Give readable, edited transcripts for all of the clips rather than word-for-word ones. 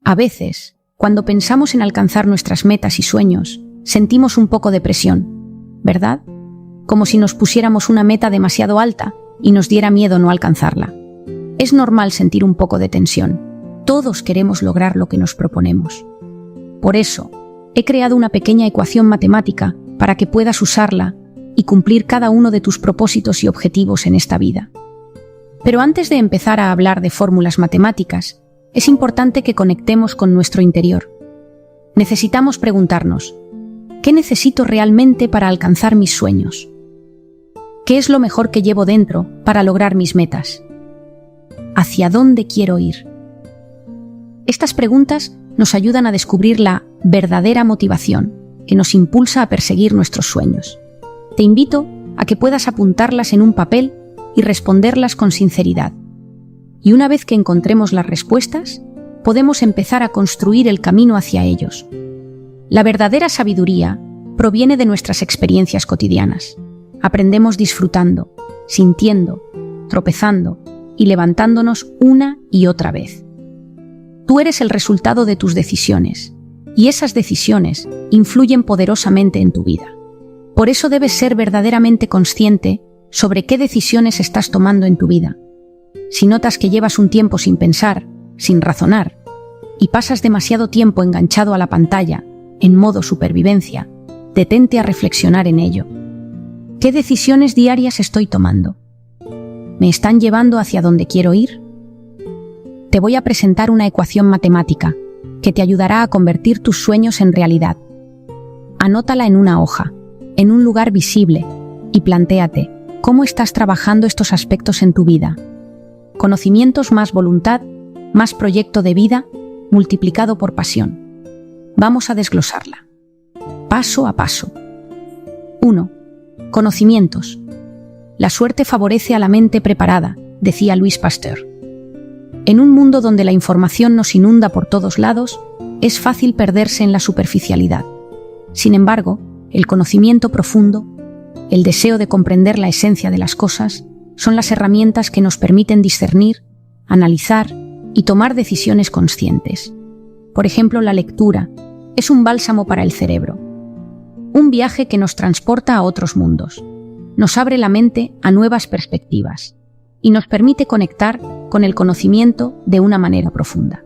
A veces, cuando pensamos en alcanzar nuestras metas y sueños, sentimos un poco de presión, ¿verdad? Como si nos pusiéramos una meta demasiado alta y nos diera miedo no alcanzarla. Es normal sentir un poco de tensión. Todos queremos lograr lo que nos proponemos. Por eso, he creado una pequeña ecuación matemática para que puedas usarla y cumplir cada uno de tus propósitos y objetivos en esta vida. Pero antes de empezar a hablar de fórmulas matemáticas, es importante que conectemos con nuestro interior. Necesitamos preguntarnos, ¿qué necesito realmente para alcanzar mis sueños? ¿Qué es lo mejor que llevo dentro para lograr mis metas? ¿Hacia dónde quiero ir? Estas preguntas nos ayudan a descubrir la verdadera motivación que nos impulsa a perseguir nuestros sueños. Te invito a que puedas apuntarlas en un papel y responderlas con sinceridad. Y una vez que encontremos las respuestas, podemos empezar a construir el camino hacia ellos. La verdadera sabiduría proviene de nuestras experiencias cotidianas. Aprendemos disfrutando, sintiendo, tropezando y levantándonos una y otra vez. Tú eres el resultado de tus decisiones, y esas decisiones influyen poderosamente en tu vida. Por eso debes ser verdaderamente consciente sobre qué decisiones estás tomando en tu vida. Si notas que llevas un tiempo sin pensar, sin razonar, y pasas demasiado tiempo enganchado a la pantalla, en modo supervivencia, detente a reflexionar en ello. ¿Qué decisiones diarias estoy tomando? ¿Me están llevando hacia donde quiero ir? Te voy a presentar una ecuación matemática que te ayudará a convertir tus sueños en realidad. Anótala en una hoja, en un lugar visible, y plantéate cómo estás trabajando estos aspectos en tu vida. Conocimientos más voluntad, más proyecto de vida, multiplicado por pasión. Vamos a desglosarla. Paso a paso. 1. Conocimientos. La suerte favorece a la mente preparada, decía Louis Pasteur. En un mundo donde la información nos inunda por todos lados, es fácil perderse en la superficialidad. Sin embargo, el conocimiento profundo, el deseo de comprender la esencia de las cosas, son las herramientas que nos permiten discernir, analizar y tomar decisiones conscientes. Por ejemplo, la lectura es un bálsamo para el cerebro. Un viaje que nos transporta a otros mundos. Nos abre la mente a nuevas perspectivas y nos permite conectar con el conocimiento de una manera profunda.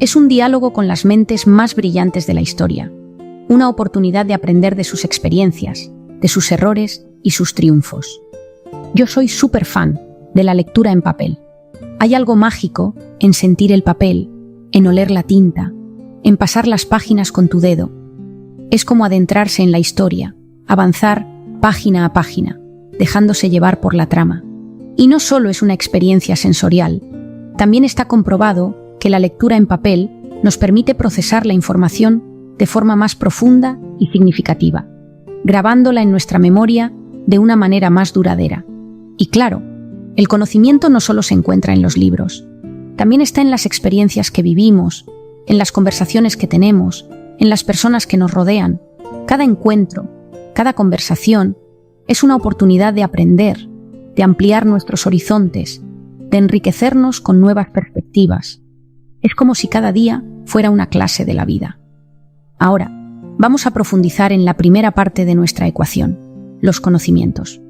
Es un diálogo con las mentes más brillantes de la historia, una oportunidad de aprender de sus experiencias, de sus errores y sus triunfos. Yo soy súper fan de la lectura en papel. Hay algo mágico en sentir el papel, en oler la tinta, en pasar las páginas con tu dedo. Es como adentrarse en la historia, avanzar página a página, dejándose llevar por la trama. Y no solo es una experiencia sensorial, también está comprobado que la lectura en papel nos permite procesar la información de forma más profunda y significativa, grabándola en nuestra memoria de una manera más duradera. Y claro, el conocimiento no solo se encuentra en los libros, también está en las experiencias que vivimos, en las conversaciones que tenemos, en las personas que nos rodean. Cada encuentro, cada conversación, es una oportunidad de aprender, de ampliar nuestros horizontes, de enriquecernos con nuevas perspectivas. Es como si cada día fuera una clase de la vida. Ahora, vamos a profundizar en la primera parte de nuestra ecuación, los conocimientos.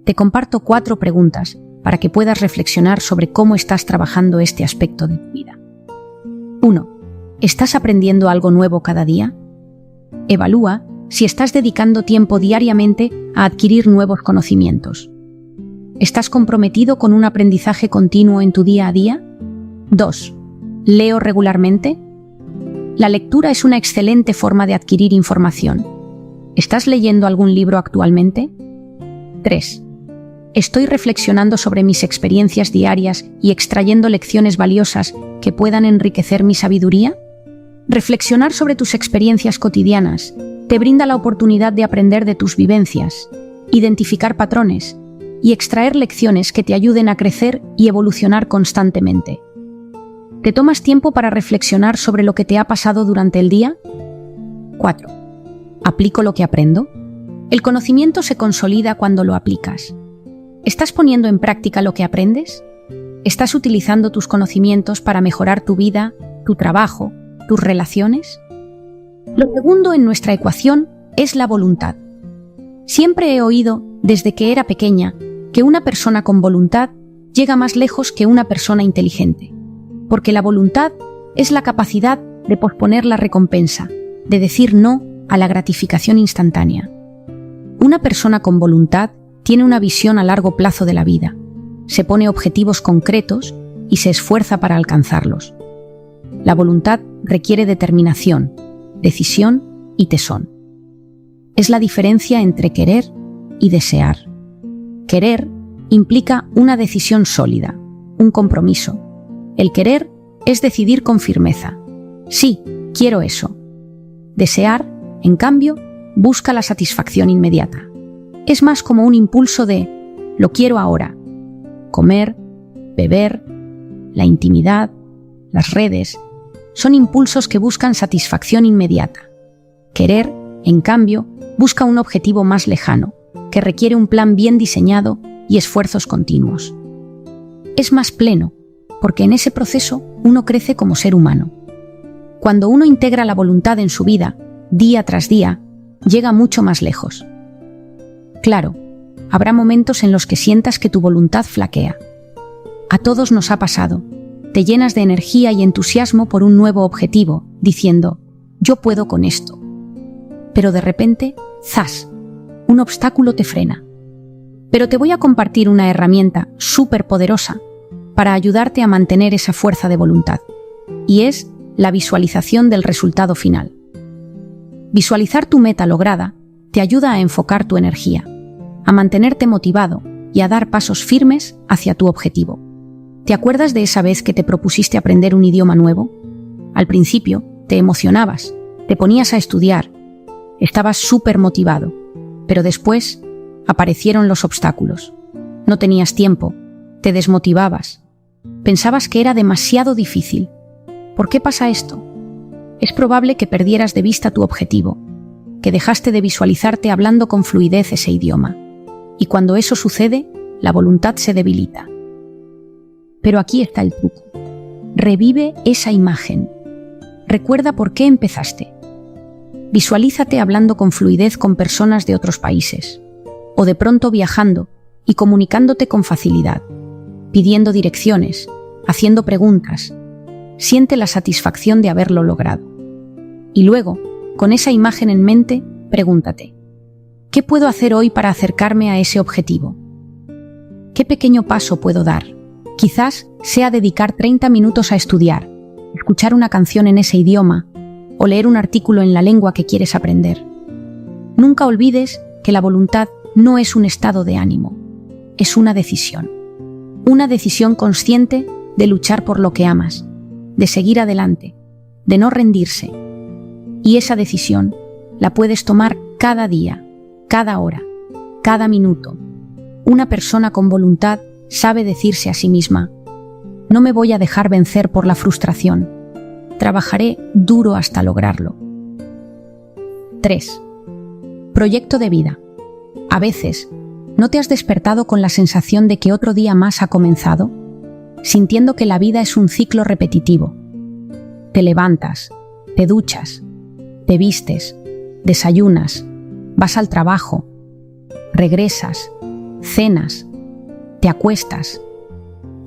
Te comparto 4 preguntas para que puedas reflexionar sobre cómo estás trabajando este aspecto de tu vida. 1. ¿Estás aprendiendo algo nuevo cada día? Evalúa si estás dedicando tiempo diariamente a adquirir nuevos conocimientos. ¿Estás comprometido con un aprendizaje continuo en tu día a día? 2. ¿Leo regularmente? La lectura es una excelente forma de adquirir información. ¿Estás leyendo algún libro actualmente? 3. ¿Estoy reflexionando sobre mis experiencias diarias y extrayendo lecciones valiosas que puedan enriquecer mi sabiduría? Reflexionar sobre tus experiencias cotidianas te brinda la oportunidad de aprender de tus vivencias, identificar patrones y extraer lecciones que te ayuden a crecer y evolucionar constantemente. ¿Te tomas tiempo para reflexionar sobre lo que te ha pasado durante el día? 4. ¿Aplico lo que aprendo? El conocimiento se consolida cuando lo aplicas. ¿Estás poniendo en práctica lo que aprendes? ¿Estás utilizando tus conocimientos para mejorar tu vida, tu trabajo, tus relaciones? Lo segundo en nuestra ecuación es la voluntad. Siempre he oído, desde que era pequeña, que una persona con voluntad llega más lejos que una persona inteligente, porque la voluntad es la capacidad de posponer la recompensa, de decir no a la gratificación instantánea. Una persona con voluntad tiene una visión a largo plazo de la vida, se pone objetivos concretos y se esfuerza para alcanzarlos. La voluntad requiere determinación, decisión y tesón. Es la diferencia entre querer y desear. Querer implica una decisión sólida, un compromiso. El querer es decidir con firmeza. Sí, quiero eso. Desear, en cambio, busca la satisfacción inmediata. Es más como un impulso de lo quiero ahora. Comer, beber, la intimidad, las redes, son impulsos que buscan satisfacción inmediata. Querer, en cambio, busca un objetivo más lejano, que requiere un plan bien diseñado y esfuerzos continuos. Es más pleno, porque en ese proceso uno crece como ser humano. Cuando uno integra la voluntad en su vida, día tras día, llega mucho más lejos. Claro, habrá momentos en los que sientas que tu voluntad flaquea. A todos nos ha pasado. Te llenas de energía y entusiasmo por un nuevo objetivo, diciendo, yo puedo con esto. Pero de repente, ¡zas!, un obstáculo te frena. Pero te voy a compartir una herramienta súper poderosa para ayudarte a mantener esa fuerza de voluntad, y es la visualización del resultado final. Visualizar tu meta lograda te ayuda a enfocar tu energía, a mantenerte motivado y a dar pasos firmes hacia tu objetivo. ¿Te acuerdas de esa vez que te propusiste aprender un idioma nuevo? Al principio, te emocionabas, te ponías a estudiar, estabas súper motivado, pero después aparecieron los obstáculos. No tenías tiempo, te desmotivabas, pensabas que era demasiado difícil. ¿Por qué pasa esto? Es probable que perdieras de vista tu objetivo, que dejaste de visualizarte hablando con fluidez ese idioma. Y cuando eso sucede, la voluntad se debilita. Pero aquí está el truco. Revive esa imagen. Recuerda por qué empezaste. Visualízate hablando con fluidez con personas de otros países, o de pronto viajando y comunicándote con facilidad, pidiendo direcciones, haciendo preguntas. Siente la satisfacción de haberlo logrado. Y luego, con esa imagen en mente, pregúntate, ¿qué puedo hacer hoy para acercarme a ese objetivo? ¿Qué pequeño paso puedo dar? Quizás sea dedicar 30 minutos a estudiar, escuchar una canción en ese idioma o leer un artículo en la lengua que quieres aprender. Nunca olvides que la voluntad no es un estado de ánimo, es una decisión consciente de luchar por lo que amas, de seguir adelante, de no rendirse. Y esa decisión la puedes tomar cada día, cada hora, cada minuto. Una persona con voluntad sabe decirse a sí misma, no me voy a dejar vencer por la frustración, trabajaré duro hasta lograrlo. 3. Proyecto de vida. A veces, ¿no te has despertado con la sensación de que otro día más ha comenzado? Sintiendo que la vida es un ciclo repetitivo. Te levantas, te duchas, te vistes, desayunas, vas al trabajo, regresas, cenas, te acuestas,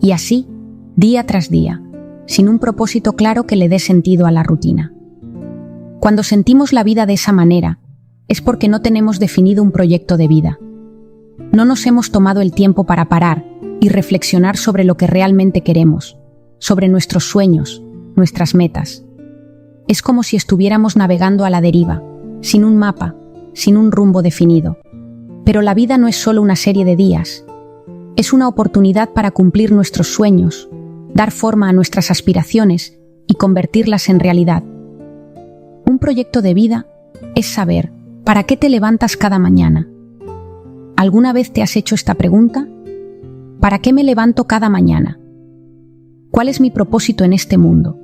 y así, día tras día, sin un propósito claro que le dé sentido a la rutina. Cuando sentimos la vida de esa manera, es porque no tenemos definido un proyecto de vida. No nos hemos tomado el tiempo para parar y reflexionar sobre lo que realmente queremos, sobre nuestros sueños, nuestras metas. Es como si estuviéramos navegando a la deriva, sin un mapa, sin un rumbo definido. Pero la vida no es solo una serie de días. Es una oportunidad para cumplir nuestros sueños, dar forma a nuestras aspiraciones y convertirlas en realidad. Un proyecto de vida es saber para qué te levantas cada mañana. ¿Alguna vez te has hecho esta pregunta? ¿Para qué me levanto cada mañana? ¿Cuál es mi propósito en este mundo?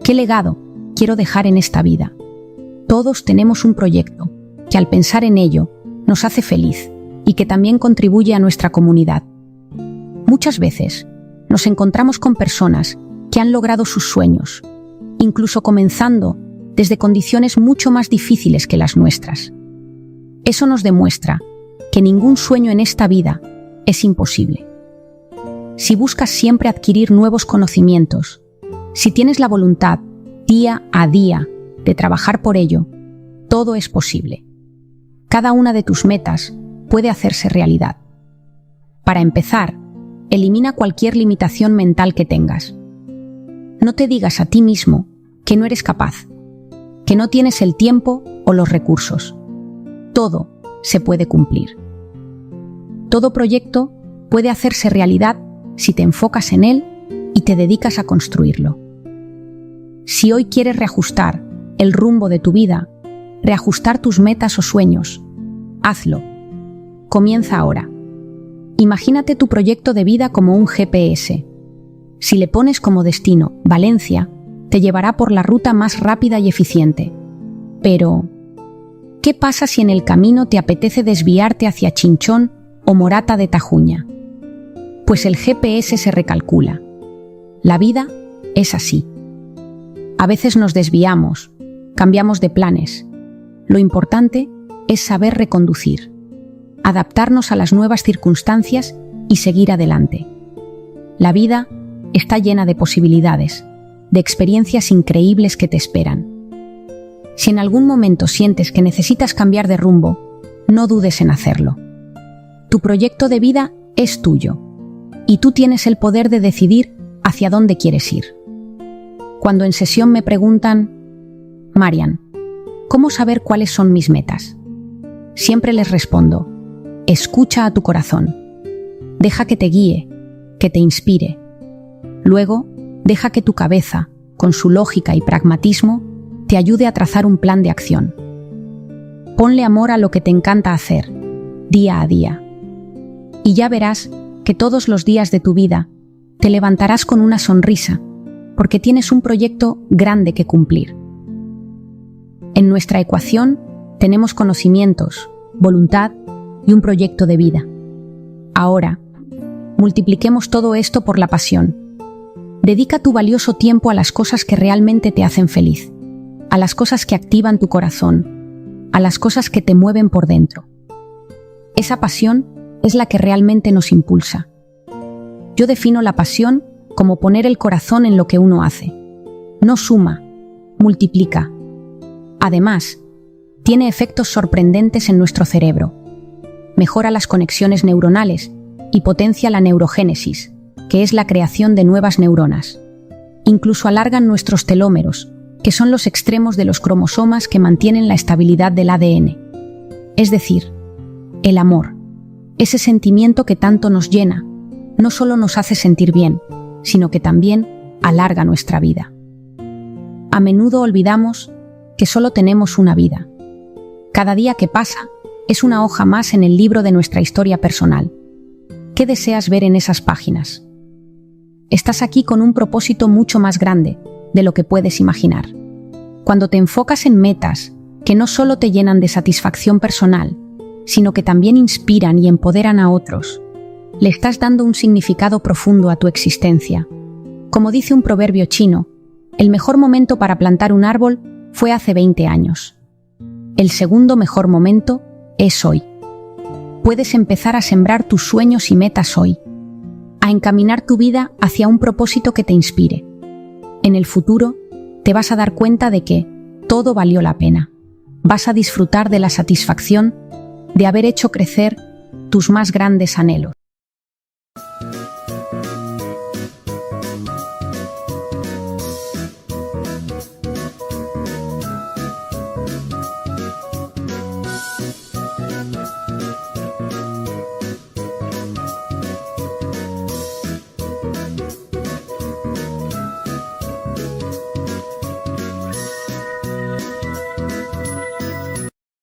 ¿Qué legado quiero dejar en esta vida? Todos tenemos un proyecto que al pensar en ello nos hace feliz y que también contribuye a nuestra comunidad. Muchas veces, nos encontramos con personas que han logrado sus sueños, incluso comenzando desde condiciones mucho más difíciles que las nuestras. Eso nos demuestra que ningún sueño en esta vida es imposible. Si buscas siempre adquirir nuevos conocimientos, si tienes la voluntad día a día de trabajar por ello, todo es posible. Cada una de tus metas puede hacerse realidad. Para empezar, elimina cualquier limitación mental que tengas. No te digas a ti mismo que no eres capaz, que no tienes el tiempo o los recursos. Todo se puede cumplir. Todo proyecto puede hacerse realidad si te enfocas en él y te dedicas a construirlo. Si hoy quieres reajustar el rumbo de tu vida, reajustar tus metas o sueños, hazlo. Comienza ahora. Imagínate tu proyecto de vida como un GPS. Si le pones como destino Valencia, te llevará por la ruta más rápida y eficiente. Pero, ¿qué pasa si en el camino te apetece desviarte hacia Chinchón o Morata de Tajuña? Pues el GPS se recalcula. La vida es así. A veces nos desviamos, cambiamos de planes. Lo importante es saber reconducir, adaptarnos a las nuevas circunstancias y seguir adelante. La vida está llena de posibilidades, de experiencias increíbles que te esperan. Si en algún momento sientes que necesitas cambiar de rumbo, no dudes en hacerlo. Tu proyecto de vida es tuyo, y tú tienes el poder de decidir hacia dónde quieres ir. Cuando en sesión me preguntan, Marian, ¿cómo saber cuáles son mis metas? Siempre les respondo, escucha a tu corazón. Deja que te guíe, que te inspire. Luego, deja que tu cabeza, con su lógica y pragmatismo, te ayude a trazar un plan de acción. Ponle amor a lo que te encanta hacer, día a día. Y ya verás que todos los días de tu vida te levantarás con una sonrisa, porque tienes un proyecto grande que cumplir. En nuestra ecuación tenemos conocimientos, voluntad y un proyecto de vida. Ahora, multipliquemos todo esto por la pasión. Dedica tu valioso tiempo a las cosas que realmente te hacen feliz, a las cosas que activan tu corazón, a las cosas que te mueven por dentro. Esa pasión es la que realmente nos impulsa. Yo defino la pasión como poner el corazón en lo que uno hace. No suma, multiplica. Además, tiene efectos sorprendentes en nuestro cerebro. Mejora las conexiones neuronales y potencia la neurogénesis, que es la creación de nuevas neuronas. Incluso alargan nuestros telómeros, que son los extremos de los cromosomas que mantienen la estabilidad del ADN. Es decir, el amor, ese sentimiento que tanto nos llena, no solo nos hace sentir bien, sino que también alarga nuestra vida. A menudo olvidamos que solo tenemos una vida. Cada día que pasa es una hoja más en el libro de nuestra historia personal. ¿Qué deseas ver en esas páginas? Estás aquí con un propósito mucho más grande de lo que puedes imaginar. Cuando te enfocas en metas que no solo te llenan de satisfacción personal, sino que también inspiran y empoderan a otros, le estás dando un significado profundo a tu existencia. Como dice un proverbio chino, el mejor momento para plantar un árbol fue hace 20 años. El segundo mejor momento es hoy. Puedes empezar a sembrar tus sueños y metas hoy, a encaminar tu vida hacia un propósito que te inspire. En el futuro, te vas a dar cuenta de que todo valió la pena. Vas a disfrutar de la satisfacción de haber hecho crecer tus más grandes anhelos.